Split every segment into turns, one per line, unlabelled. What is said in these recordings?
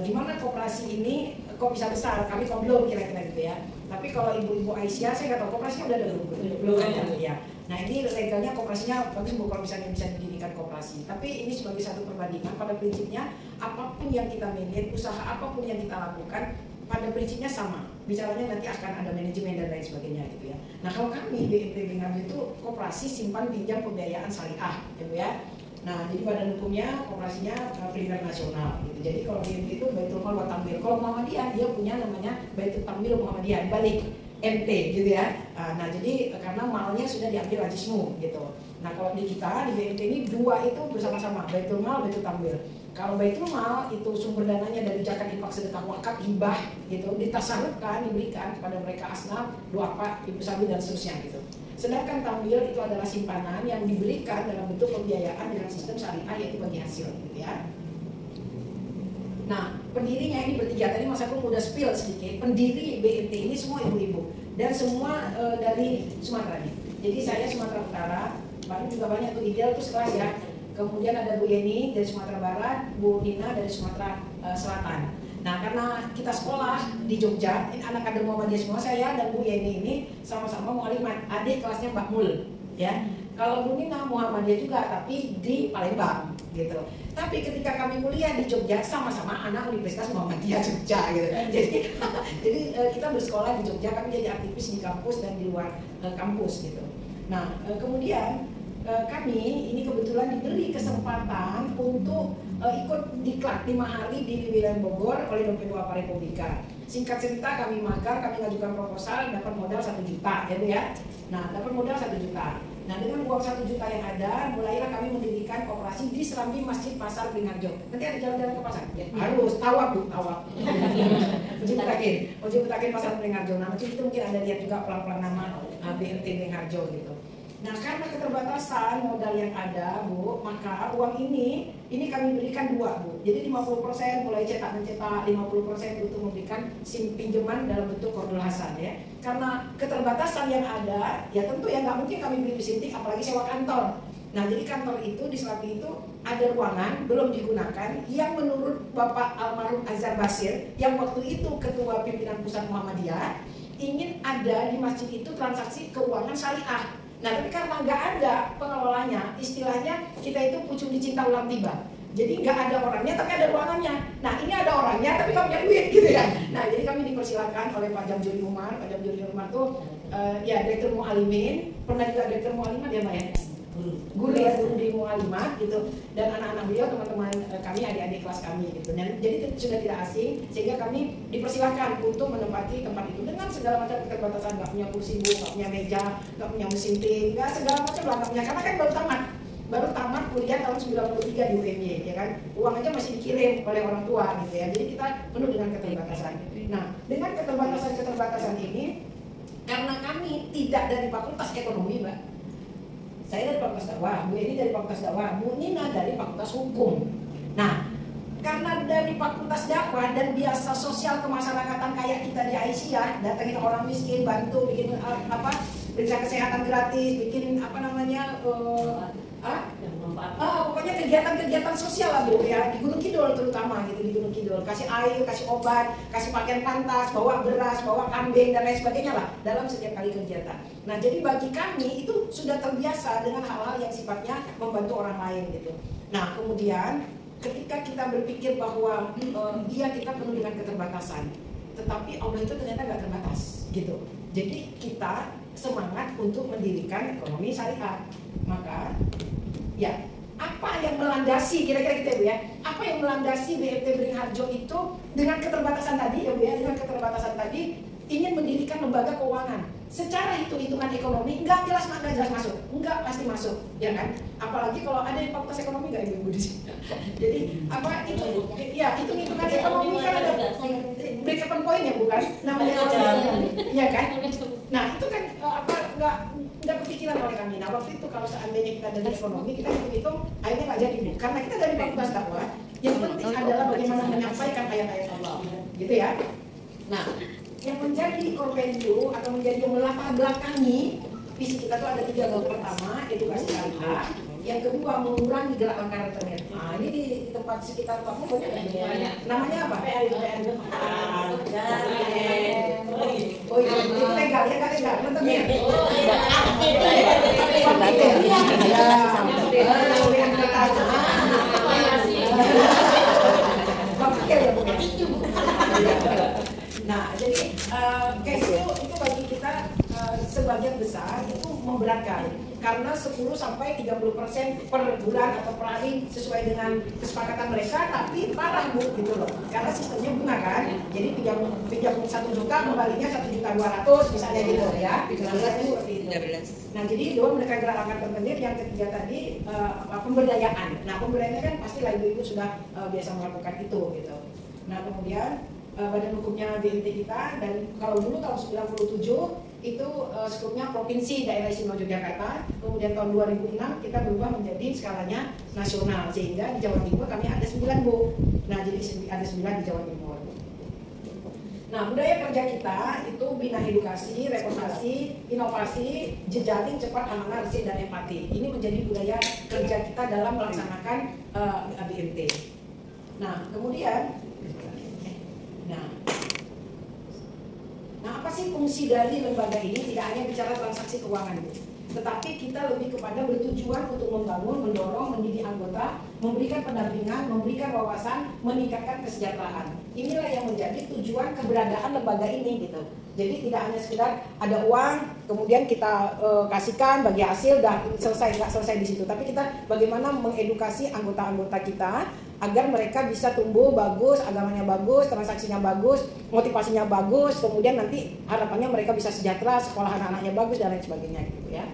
gimana koperasi ini kok bisa besar, kami kok belum kira-kira gitu ya. Tapi kalau ibu-ibu Aisyah, saya nggak tahu koperasinya udah ada belum ada ya. Nah ini legalnya koperasinya bagus bu kalau misalnya bisa didirikan koperasi. Tapi ini sebagai satu perbandingan, pada prinsipnya apapun yang kita manage, usaha apapun yang kita lakukan, pada prinsipnya sama. Bicaranya nanti akan ada manajemen dan lain sebagainya gitu ya. Nah kalau kami BNP Bring Harjo itu koperasi simpan pinjam pembiayaan syariah gitu ya. Nah jadi badan hukumnya koperasinya Perizinan Nasional gitu. Jadi kalau BNP itu Baitul Mal wa Tamwil. Kalau Muhammadiyah dia punya namanya Baitul Tamwil Muhammadiyah balik MT gitu ya. Nah jadi karena malnya sudah diambil Rajismu gitu. Nah kalau di kita di BNP ini dua itu bersama-sama, Baitul Mal, Baitul Tamwil. Kalau Baitul Mal itu sumber dananya dari zakat, infak, sedekah, wakaf, hibah gitu, ditasarufkan, diberikan kepada mereka asnaf, duafa, ibu sabi dan seterusnya gitu. Sedangkan Tamwil itu adalah simpanan yang diberikan dalam bentuk pembiayaan dengan sistem syariah yaitu bagi hasil gitu ya. Nah, pendirinya ini bertiga, tadi Mas Agung udah spill sedikit. Pendiri BNT ini semua ibu-ibu dan semua dari Sumatera nih. Jadi saya Sumatera Utara, baru juga banyak tuh ideal tuh sekelas ya. Kemudian ada Bu Yeni dari Sumatera Barat, Bu Nina dari Sumatera Selatan. Nah, karena kita sekolah di Jogja, ini anak kader Muhammadiyah semua, saya dan Bu Yeni ini sama-sama mualimat, adik kelasnya Mbak Mul, ya. Kalau Bu Nina Muhammadiyah juga, tapi di Palembang, gitu. Tapi ketika kami kuliah di Jogja, sama-sama anak Universitas Muhammadiyah Jogja, gitu. Jadi kita bersekolah di Jogja, kami jadi aktivis di kampus dan di luar kampus, gitu. Nah, kemudian kami ini kebetulan diberi kesempatan untuk ikut diklat 5 hari di wilayah Bogor oleh Dompet Duafa Republika. Singkat cerita kami magang, kami ngajukan proposal, dapat modal 1 juta ya Bu ya. Nah dapat modal 1 juta. Nah dengan uang 1 juta yang ada, mulailah kami mendirikan koperasi di Serambi Masjid Pasar Bring Harjo. Nanti ada jalan-jalan ke pasar? Ya, harus, tawaf Bu, tawaf. Uji Putakin Pasar Bring Harjo. Nah itu mungkin Anda lihat juga pelan-pelan nama BNT Bring Harjo gitu. Nah karena keterbatasan modal yang ada Bu, maka uang ini kami berikan 2 Bu. Jadi 50% mulai cetak mencetak, 50% untuk memberikan pinjaman dalam bentuk Qardul Hasan ya. Karena keterbatasan yang ada, ya tentu ya nggak mungkin kami beli mesin tik, apalagi sewa kantor. Nah jadi kantor itu di Serambi itu ada ruangan belum digunakan yang menurut Bapak Almarhum Azhar Basir yang waktu itu Ketua Pimpinan Pusat Muhammadiyah ingin ada di masjid itu transaksi keuangan syariah. Nah tapi karena nggak ada pengelolanya, istilahnya kita itu pucuk dicinta ulang tiba. Jadi nggak ada orangnya tapi ada ruangannya. Nah ini ada orangnya tapi nggak punya duit gitu ya. Nah jadi kami dipersilakan oleh Pak Jamjuri Umar. Pak Jamjuri Umar tuh ya Direktur Mu'alimin, pernah juga Direktur Mu'alimat ya Mbak ya? Guru ya, guru di Mu'alimat gitu. Dan anak-anak beliau, teman-teman kami, adik-adik kelas kami gitu. Dan jadi sudah tidak asing sehingga kami dipersilahkan untuk menempati tempat itu dengan segala macam keterbatasan, nggak punya kursi Bu, nggak punya meja, nggak punya mesin tik, nggak segala macam lah nggak punya, karena kan baru tamat kuliah tahun 93 di UMY ya kan, uang aja masih dikirim oleh orang tua gitu ya. Jadi kita penuh dengan keterbatasan. Nah dengan keterbatasan ini, karena kami tidak dari Fakultas Ekonomi Mbak, saya dari Fakultas Dakwah, Bu ini dari Fakultas Dakwah, Bu Nina dari Fakultas Hukum. Nah, karena dari Fakultas Dakwah dan biasa sosial kemasyarakatan kayak kita di Aisyah, datangin orang miskin, bantu, bikin periksa kesehatan gratis, bikin pokoknya kegiatan-kegiatan sosial lah Bu ya, di Gunung Kidul terutama gitu, di Gunung Kidul, kasih air, kasih obat, kasih pakaian pantas, bawa beras, bawa kambing dan lain sebagainya lah dalam setiap kali kegiatan. Nah jadi bagi kami itu sudah terbiasa dengan hal-hal yang sifatnya membantu orang lain gitu. Nah kemudian ketika kita berpikir bahwa iya kita penuh dengan keterbatasan, tetapi Allah itu ternyata nggak terbatas gitu. Jadi kita semangat untuk mendirikan ekonomi syariah. Maka ya apa yang melandasi kira-kira gitu ya Bu ya? Apa yang melandasi BNP Bring Harjo itu dengan keterbatasan tadi ya Bu ya? Dengan keterbatasan tadi ingin mendirikan lembaga keuangan. Secara hitung-hitungan ekonomi nggak jelas masuk, nggak pasti masuk, ya kan? Apalagi kalau ada yang fakultas ekonomi nggak ibu di sini. Jadi apa itu? Ya hitung-hitungan ekonomi kan ada break even point ya bukan? Namanya ya kan? Nah itu kan nggak kepikiran oleh kami. Nah waktu itu kalau seandainya kita dari ekonomi kita hitung akhirnya nggak jadi Bu. Karena kita dari fakultas dakwah, yang penting adalah bagaimana menyampaikan ayat-ayat Allah, gitu ya. Nah yang menjadi korvendu atau menjadi yang melatar belakangi visi kita tuh ada 3 hal. Pertama edukasi syariah, Yang kedua, mengurangi gerak langkah rentenir. Nah, ini di tempat sekitar kamu banyak ya? Namanya apa? Oh iya, itu legal ya, kan legal, rentenir. Nah, jadi cash itu bagi kita sebagian besar itu memberatkan karena 10-30% per bulan atau per hari sesuai dengan kesepakatan mereka, tapi parah Bu gitu loh, karena sistemnya bunga kan, jadi pinjam 1 juta kembalinya 1.200.000 misalnya gitu ya, 15 seperti itu. Nah, jadi dua menekan gerak langkah tertendir. Yang ketiga tadi pemberdayaan. Nah, pemberdayaan kan pasti ibu-ibu sudah biasa melakukan itu gitu. Nah, kemudian badan hukumnya BNT kita, dan kalau dulu tahun 97 itu skupnya provinsi daerah istimewa Yogyakarta, kemudian tahun 2006 kita berubah menjadi skalanya nasional, sehingga di Jawa Timur kami ada 9 Bu. Nah, jadi ada 9 di Jawa Timur. Nah, budaya kerja kita itu bina edukasi, reputasi, inovasi, jejaring, cepat, amanah, resik, dan empati. Ini menjadi budaya kerja kita dalam melaksanakan BNT. Nah, kemudian Nah, apa sih fungsi dari lembaga ini? Tidak hanya bicara transaksi keuangan, Bu, tetapi kita lebih kepada bertujuan untuk membangun, mendorong, mendidik anggota, memberikan pendampingan, memberikan wawasan, meningkatkan kesejahteraan. Inilah yang menjadi tujuan keberadaan lembaga ini gitu. Jadi tidak hanya sekedar ada uang, kemudian kita kasihkan bagi hasil dan selesai, nggak selesai di situ. Tapi kita bagaimana mengedukasi anggota-anggota kita agar mereka bisa tumbuh bagus, agamanya bagus, transaksinya bagus, motivasinya bagus, kemudian nanti harapannya mereka bisa sejahtera, sekolah anak-anaknya bagus dan lain sebagainya gitu ya.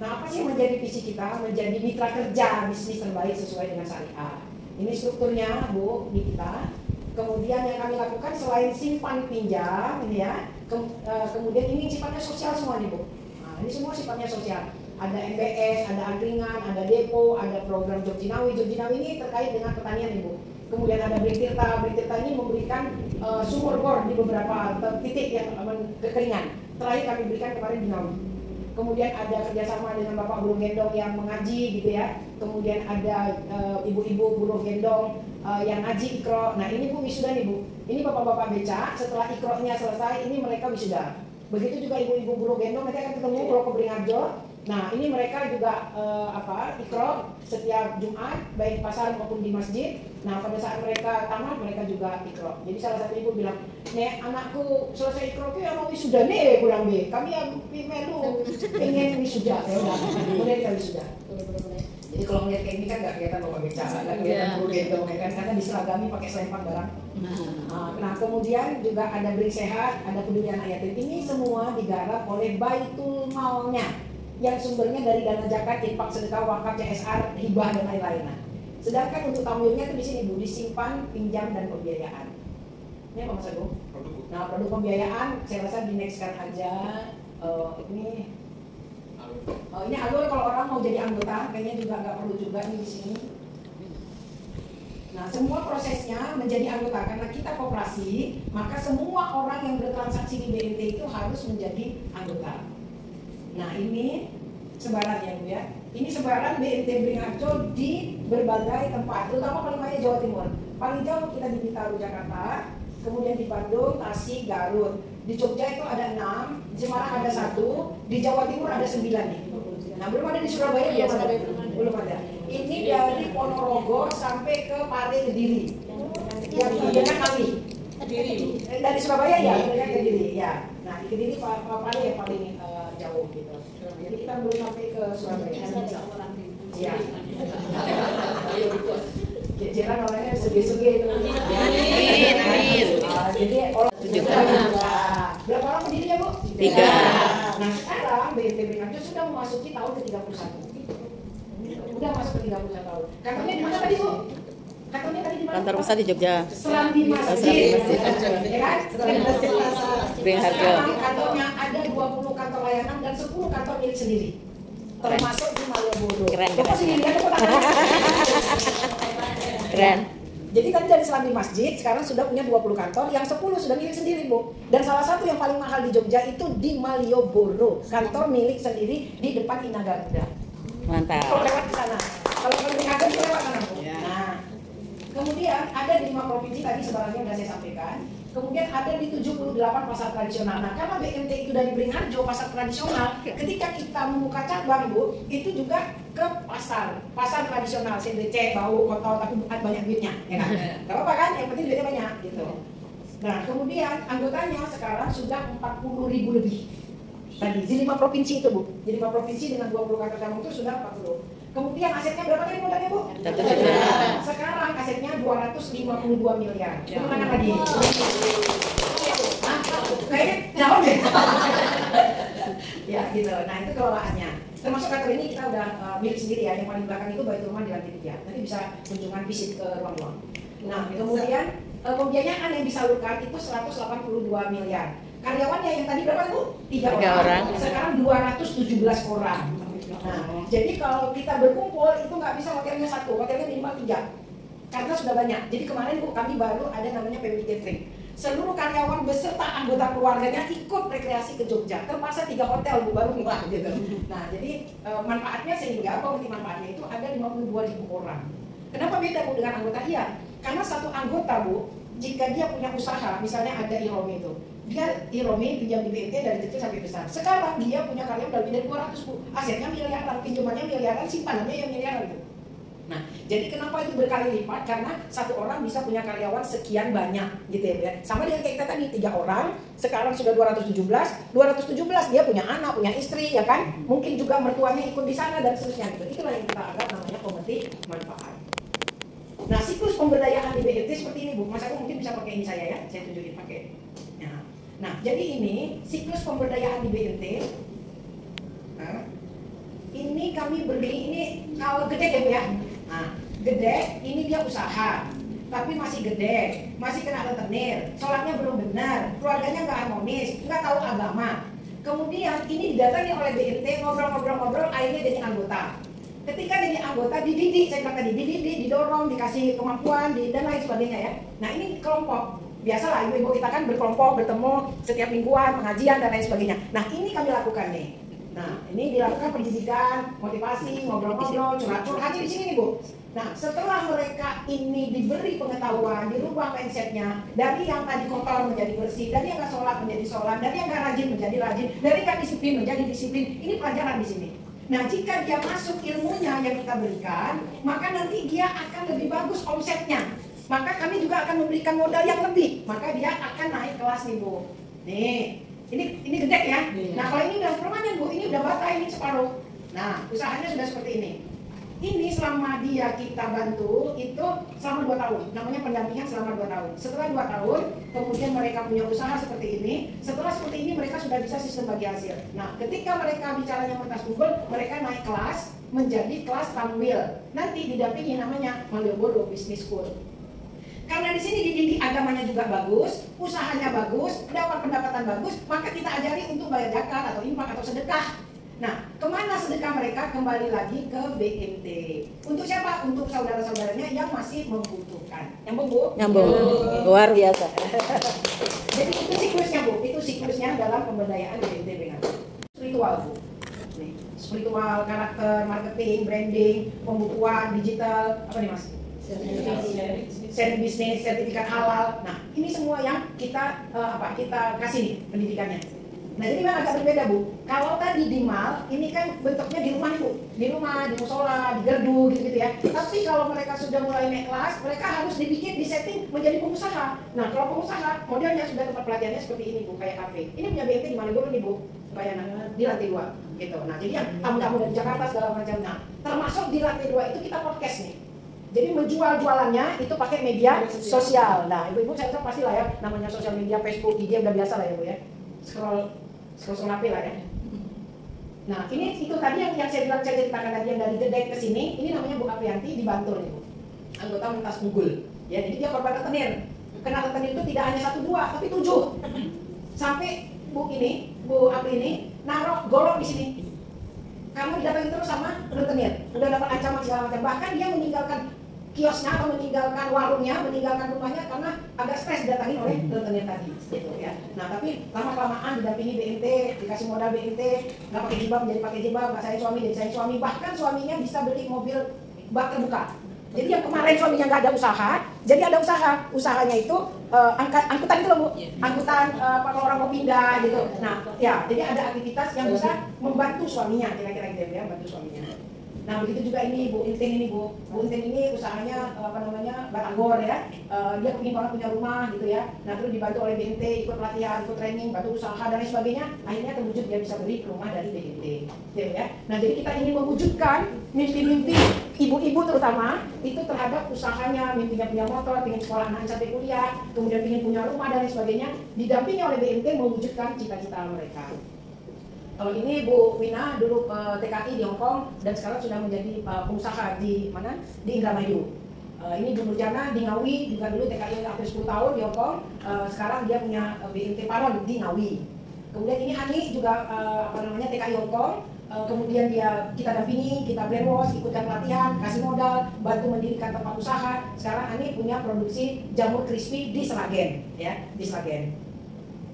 Nah, apa sih menjadi visi kita? Menjadi mitra kerja bisnis terbaik sesuai dengan syariah. Ini strukturnya Bu di kita. Kemudian yang kami lakukan selain simpan pinjam ini ya, kemudian ini sifatnya sosial semua nih Bu. Nah, ini semua sifatnya sosial. Ada MBS, ada angkringan, ada depo, ada program Job Jinawi. Job Jinawi ini terkait dengan pertanian Ibu. Kemudian ada Brintirta. Brintirta ini memberikan sumur bor di beberapa titik yang kekeringan. Terakhir kami berikan kemarin Jinawi. Kemudian ada kerjasama dengan Bapak Buruh Gendong yang mengaji gitu ya. Kemudian ada ibu-ibu buruh gendong yang ngaji ikro. Nah, ini Bu wisuda nih Bu. Ini bapak-bapak becak, setelah ikronya selesai ini mereka wisuda. Begitu juga ibu-ibu buruh gendong, nanti akan ketemu Pulau Kebringharjo. Nah, ini mereka juga ikro setiap Jumat, baik di pasar maupun di masjid. Nah, pada saat mereka tamat, mereka juga ikro. Jadi salah satu ibu bilang, "Nek, anakku selesai ikro itu ya mau wisuda nih, kurang be. Kami yang melu pengen wisuda." Ya udah, kemudian kita wisuda. Jadi kalau ngeliat kayak ini kan nggak kelihatan bapak becak, nggak kelihatan buruh gendong, kan? Karena diseragami pakai selempang barang. Nah, kemudian juga ada Bring Sehat, ada Peduli Anak Yatim. Ini semua digarap oleh Baitul Malnya, yang sumbernya dari dana zakat, infak, sedekah, wakaf, CSR, hibah dan lain-lain. Sedangkan untuk tamwilnya itu di sini Bu, disimpan, pinjam dan pembiayaan. Ini apa Mas Agung? Nah, produk pembiayaan saya rasa di nextkan aja. Ini alur kalau orang mau jadi anggota, kayaknya juga nggak perlu juga nih di sini. Nah, semua prosesnya menjadi anggota karena kita koperasi, maka semua orang yang bertransaksi di BNT itu harus menjadi anggota. Nah, ini sebaran ya Bu ya. Ini sebaran BNT Bringharjo di berbagai tempat, terutama paling banyak Jawa Timur. Paling jauh kita di Bintaro, Jakarta, kemudian di Bandung, Tasik, Garut. Di Jogja itu ada 6, di Semarang ada 1, di Jawa Timur ada 9 nih. Nah, belum ada di Surabaya, belum ada. Ini dari Ponorogo sampai ke Pare, Kediri. Yang kerjanya kami. Dari Surabaya ya, kerjanya Kediri. Ya. Nah, di Kediri Pare yang paling jauh gitu. Jadi kita belum sampai ke Surabaya. Iya. Jajaran orangnya segi-segi itu. Amin. Jadi orang berapa orang pendirinya Bu?
3.
Nah, sekarang BNT Bringharjo sudah memasuki tahun ke-31. Udah masuk ke 31 tahun. Kantornya di mana tadi Bu? Kantornya tadi di mana?
Kantor pusat di Jogja.
Serambi Masjid. Ya kan?
Bringharjo.
Kantornya ada 20 kantor layanan dan 10 kantor milik sendiri. Termasuk di Malioboro.
Keren.
Keren. Jadi tadi dari Serambi Masjid, sekarang sudah punya 20 kantor, yang 10 sudah milik sendiri Bu. Dan salah satu yang paling mahal di Jogja itu di Malioboro, kantor milik sendiri di depan Ina Garuda.
Mantap.
Kalau lewat di sana. Kalau di Agam itu lewat sana, Bu. Nah, kemudian ada di 5 provinsi tadi sebenarnya sudah saya sampaikan. Kemudian ada di 78 pasar tradisional. Nah, karena BMT itu dari Beringharjo, pasar tradisional, ketika kita membuka cabang, Bu, itu juga ke pasar tradisional, CDC, bau, kotor, tapi bukan banyak duitnya, ya kan? Gak apa-apa kan? Yang penting duitnya banyak, gitu. Nah, kemudian anggotanya sekarang sudah 40.000 lebih. Tadi di 5 provinsi itu, Bu. Di 5 provinsi dengan 20 kantor cabang itu sudah 40. Kemudian asetnya berapa tadi modalnya, Bu?
1 juta.
Sekarang asetnya 252 miliar. Gimana tadi? Kayaknya jauh deh. Ya gitu. Nah itu kelolaannya. Termasuk kantor ini kita udah milik sendiri ya. Yang paling belakang itu Baitul Rumah di lantai 3. Nanti bisa kunjungan visit ke ruang-ruang. Nah kemudian pembiayaan yang disalurkan itu 182 miliar. Karyawannya yang tadi berapa, Bu? 3 orang. Sekarang 217 orang. Nah, jadi kalau kita berkumpul itu nggak bisa hotelnya 1, hotelnya minimal 3 karena sudah banyak. Jadi kemarin, Bu, kami baru ada namanya PB Catering. Seluruh karyawan beserta anggota keluarganya ikut rekreasi ke Jogja. Terpaksa 3 hotel, Bu, baru muat gitu. Nah, jadi manfaatnya sehingga komite manfaatnya itu ada 52.000 orang. Kenapa beda, Bu, dengan anggota? Iya, karena satu anggota, Bu, jika dia punya usaha, misalnya ada Iromi itu, dia Iromi pinjam di BNT dari kecil sampai besar. Sekarang dia punya karyawan lebih dari 200, Bu. Asetnya miliaran, pinjamannya miliaran, simpanannya yang miliaran gitu. Nah, jadi kenapa itu berkali lipat? Karena satu orang bisa punya karyawan sekian banyak gitu ya, Bu ya. Sama dengan kayak kita tadi 3 orang, sekarang sudah 217 dia punya anak, punya istri ya kan? Mungkin juga mertuanya ikut di sana dan seterusnya gitu. Itulah yang kita anggap namanya komite manfaat. Nah, siklus pemberdayaan di BNT seperti ini, Bu. Mas aku mungkin bisa pakai ini saya ya. Saya tunjukin pakai. Nah, jadi ini siklus pemberdayaan di BNT. Nah, ini kami beri, ini kalau gede ya, Bu ya. Nah, gede, ini dia usaha. Tapi masih gede, masih kena rentenir, sholatnya belum benar, keluarganya nggak harmonis, nggak tahu agama. Kemudian ini didatangi oleh BNT, ngobrol-ngobrol, akhirnya jadi anggota. Ketika jadi anggota dididik, saya bilang tadi dididik, didorong, dikasih kemampuan, dan lain sebagainya ya. Nah ini kelompok, biasalah ibu-ibu kita kan berkelompok, bertemu setiap mingguan, pengajian dan lain sebagainya. Nah ini kami lakukan nih. Nah ini dilakukan pendidikan, motivasi, ngobrol-ngobrol, curhat-curhat di sini nih, Bu. Nah setelah mereka ini diberi pengetahuan, dirubah mindsetnya, dari yang tadi kotor menjadi bersih, dari yang nggak sholat menjadi sholat, dari yang nggak rajin menjadi rajin, dari nggak disiplin menjadi disiplin. Ini pelajaran di sini. Nah, jika dia masuk ilmunya yang kita berikan, maka nanti dia akan lebih bagus omsetnya. Maka kami juga akan memberikan modal yang lebih. Maka dia akan naik kelas nih, Bu. Nih, ini gede ya. Nah, kalau ini udah permanen, Bu, ini udah bata, ini separuh. Nah, usahanya sudah seperti ini. Ini selama dia kita bantu itu selama 2 tahun. Namanya pendampingan selama 2 tahun. Setelah 2 tahun, kemudian mereka punya usaha seperti ini. Setelah seperti ini mereka sudah bisa sistem bagi hasil. Nah, ketika mereka bicaranya pentas Google, mereka naik kelas menjadi kelas Tamwil. Nanti didampingi namanya Malioboro Business School. Karena di sini dididik agamanya juga bagus, usahanya bagus, dapat pendapatan bagus, maka kita ajari untuk bayar zakat atau infak atau sedekah. Nah, kemana sedekah mereka? Kembali lagi ke BNT. Untuk siapa? Untuk saudara-saudaranya yang masih membutuhkan. Nyambung, Bu?
Nyambung. Luar biasa.
Jadi itu siklusnya, Bu. Itu siklusnya dalam pemberdayaan BNT dengan spiritual, Bu. Nih, spiritual, karakter, marketing, branding, pembukuan, digital, apa nih, Mas? Sharing bisnis, sertifikat halal. Nah, ini semua yang kita kita kasih nih pendidikannya. Nah, jadi memang agak berbeda, Bu. Kalau tadi di mal, ini kan bentuknya di rumah nih, Bu. Di rumah, di musola, di gerdu gitu-gitu ya. Tapi kalau mereka sudah mulai naik kelas, mereka harus dibikin, disetting menjadi pengusaha. Nah, kalau pengusaha, modelnya sudah tempat pelatihannya seperti ini, Bu, kayak kafe. Ini punya BNT di Malioboro nih, Bu. Bayangkan di lantai 2 gitu. Nah, jadi yang tamu-tamu dari Jakarta segala macam. Nah, termasuk di lantai 2 itu kita podcast nih. Jadi menjual jualannya itu pakai media sosial. Nah, ibu-ibu saya rasa pasti lah ya, namanya sosial media, Facebook, IG udah biasa lah ya, Bu ya. Scroll HP lah ya. Nah, ini itu tadi yang saya bilang, saya ceritakan tadi yang dari Gede ke sini, ini namanya Bu Aprianti di Bantul nih, Bu. Anggota Mentas Google. Ya, jadi dia korban rentenir. Kena rentenir itu tidak hanya 1, 2, tapi 7. Sampai Bu Apri ini naruh golok di sini. Kamu didatangi terus sama rentenir, udah dapat ancaman segala macam. Bahkan dia meninggalkan kiosnya atau meninggalkan warungnya, meninggalkan rumahnya karena agak stres didatangi oleh rentenir tadi, gitu ya. Nah tapi lama-kelamaan didampingi BNT, dikasih modal BNT, nggak pakai jilbab jadi pakai jilbab, nggak sayang suami jadi sayang suami, bahkan suaminya bisa beli mobil bak terbuka. Jadi yang kemarin suaminya nggak ada usaha, jadi ada usaha. Usahanya itu angkutan itu loh Bu, angkutan kalau orang mau pindah gitu. Nah ya, jadi ada aktivitas yang bisa membantu suaminya, kira-kira gitu ya, bantu suaminya. Nah begitu juga ini Bu Intin ini Bu Intin ini usahanya batagor ya, dia ingin banget punya rumah gitu ya. Nah terus dibantu oleh BNT, ikut pelatihan, ikut training, bantu usaha dan lain sebagainya. Akhirnya terwujud dia bisa beli rumah dari BNT, gitu ya. Nah jadi kita ingin mewujudkan mimpi-mimpi ibu-ibu terutama itu terhadap usahanya, mimpinya punya motor, ingin sekolah anak sampai kuliah, kemudian ingin punya rumah dan lain sebagainya, didampingi oleh BNT mewujudkan cita-cita mereka. Kalau ini Bu Wina dulu TKI di Hong Kong dan sekarang sudah menjadi pengusaha di mana? Di Indramayu. Ini Bu Nurjana di Ngawi juga dulu TKI hampir 10 tahun di Hong Kong. Sekarang dia punya BNT Paron di Ngawi. Kemudian ini Ani juga TKI Hong Kong. Kemudian kita dampingi, kita brainwash, ikutkan pelatihan, kasih modal, bantu mendirikan tempat usaha. Sekarang Ani punya produksi jamur crispy di Seragen, ya, di Seragen.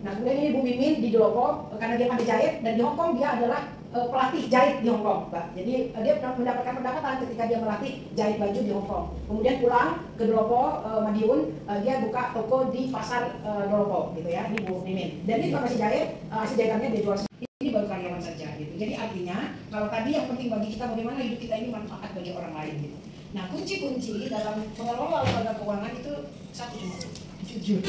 Nah kemudian ini Bu Mimin di Dolopok karena dia pandai jahit dan di Hong Kong dia adalah pelatih jahit di Hong Kong, Mbak. Jadi dia mendapatkan pendapatan ketika dia melatih jahit baju di Hong Kong. Kemudian pulang ke Dolopok, Madiun, dia buka toko di pasar Dolopok, gitu ya. Ini Bu Mimin. Dan ini juga masih jahit, hasil jahitannya dia jual. Ini baru karyawan saja, gitu. Jadi artinya kalau tadi yang penting bagi kita bagaimana hidup kita ini manfaat bagi orang lain, gitu. Nah kunci-kunci dalam mengelola lembaga keuangan itu satu cuma jujur.